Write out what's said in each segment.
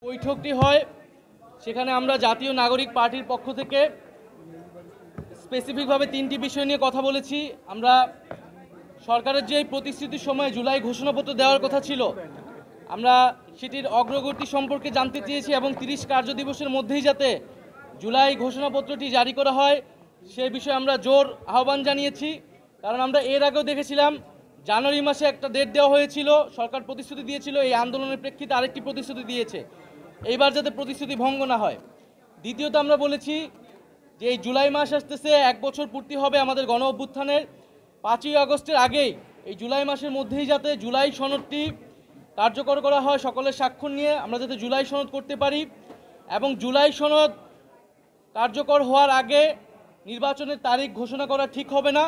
বৈঠকটি হয় সেখানে আমরা জাতীয় নাগরিক পার্টির পক্ষ থেকে স্পেসিফিকভাবে তিনটি বিষয় নিয়ে কথা বলেছি। আমরা সরকারের যে প্রতিশ্রুতির সময় জুলাই ঘোষণাপত্র দেওয়ার কথা ছিল, আমরা সেটির অগ্রগতি সম্পর্কে জানতে চেয়েছি এবং 30 কার্য দিবসের মধ্যেই যাতে জুলাই ঘোষণাপত্রটি জারি করা হয় সে বিষয়ে আমরা জোর আহ্বান জানিয়েছি। কারণ আমরা এর আগেও দেখেছিলাম জানুয়ারি মাসে একটা ডেট দেওয়া হয়েছিল, সরকার প্রতিশ্রুতি দিয়েছিল, এই আন্দোলনের প্রেক্ষিতে আরেকটি প্রতিশ্রুতি দিয়েছে, এইবার যাতে প্রতিশ্রুতি ভঙ্গ না হয়। দ্বিতীয়ত আমরা বলেছি যে এই জুলাই মাস আসতেছে, 1 বছর পূর্তি হবে আমাদের গণ অভ্যুত্থানের। 5ই আগস্টের আগেই এই জুলাই মাসের মধ্যেই যাতে জুলাই সনদটি কার্যকর করা হয়, সকলের স্বাক্ষর নিয়ে আমরা যাতে জুলাই সনদ করতে পারি এবং জুলাই সনদ কার্যকর হওয়ার আগে নির্বাচনের তারিখ ঘোষণা করা ঠিক হবে না।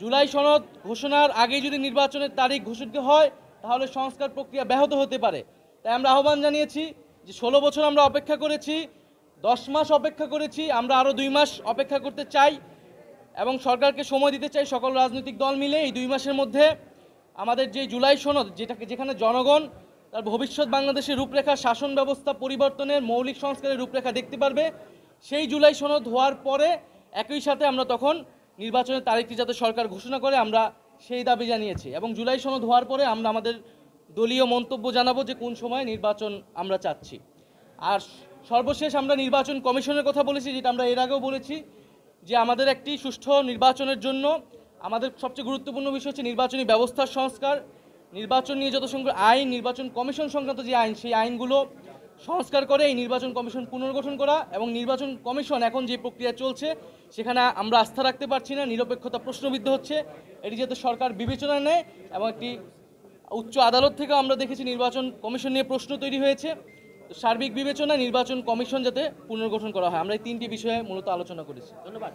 জুলাই সনদ ঘোষণার আগে যদি নির্বাচনের তারিখ ঘোষিত হয় তাহলে সংস্কার প্রক্রিয়া ব্যাহত হতে পারে। তাই আমরা আহ্বান জানিয়েছি যে 16 বছর আমরা অপেক্ষা করেছি, 10 মাস অপেক্ষা করেছি, আমরা আরও 2 মাস অপেক্ষা করতে চাই এবং সরকারকে সময় দিতে চাই। সকল রাজনৈতিক দল মিলে এই 2 মাসের মধ্যে আমাদের যে জুলাই সনদ, যেখানে জনগণ তার ভবিষ্যৎ বাংলাদেশের রূপরেখা, শাসন ব্যবস্থা পরিবর্তনের মৌলিক সংস্কারের রূপরেখা দেখতে পারবে, সেই জুলাই সনদ হওয়ার পরে একই সাথে আমরা তখন নির্বাচনের তারিখটি যাতে সরকার ঘোষণা করে আমরা সেই দাবি জানিয়েছি। এবং জুলাই সনদ হওয়ার পরে আমরা আমাদের দলীয় মন্তব্য জানাবো যে কোন সময় নির্বাচন আমরা চাচ্ছি। আর সর্বশেষ আমরা নির্বাচন কমিশনের কথা বলেছি, যেটা আমরা এর আগেও বলেছি যে আমাদের একটি সুষ্ঠু নির্বাচনের জন্য আমাদের সবচেয়ে গুরুত্বপূর্ণ বিষয় হচ্ছে নির্বাচনী ব্যবস্থার সংস্কার। নির্বাচন নিয়ে যত সংখ্যক আইন, নির্বাচন কমিশন সংক্রান্ত যে আইন, সেই আইনগুলো সংস্কার করে এই নির্বাচন কমিশন পুনর্গঠন করা। এবং নির্বাচন কমিশন এখন যে প্রক্রিয়া চলছে সেখানে আমরা আস্থা রাখতে পারছি না, নিরপেক্ষতা প্রশ্নবিদ্ধ হচ্ছে, এটি যাতে সরকার বিবেচনায় নেয়। এবং একটি উচ্চ আদালত থেকে আমরা দেখেছি নির্বাচন কমিশন নিয়ে প্রশ্ন তৈরি হয়েছে। সার্বিক বিবেচনায় নির্বাচন কমিশন যাতে পুনর্গঠন করা হয়। আমরা এই 3টি বিষয়ে মূলত আলোচনা করেছি। ধন্যবাদ।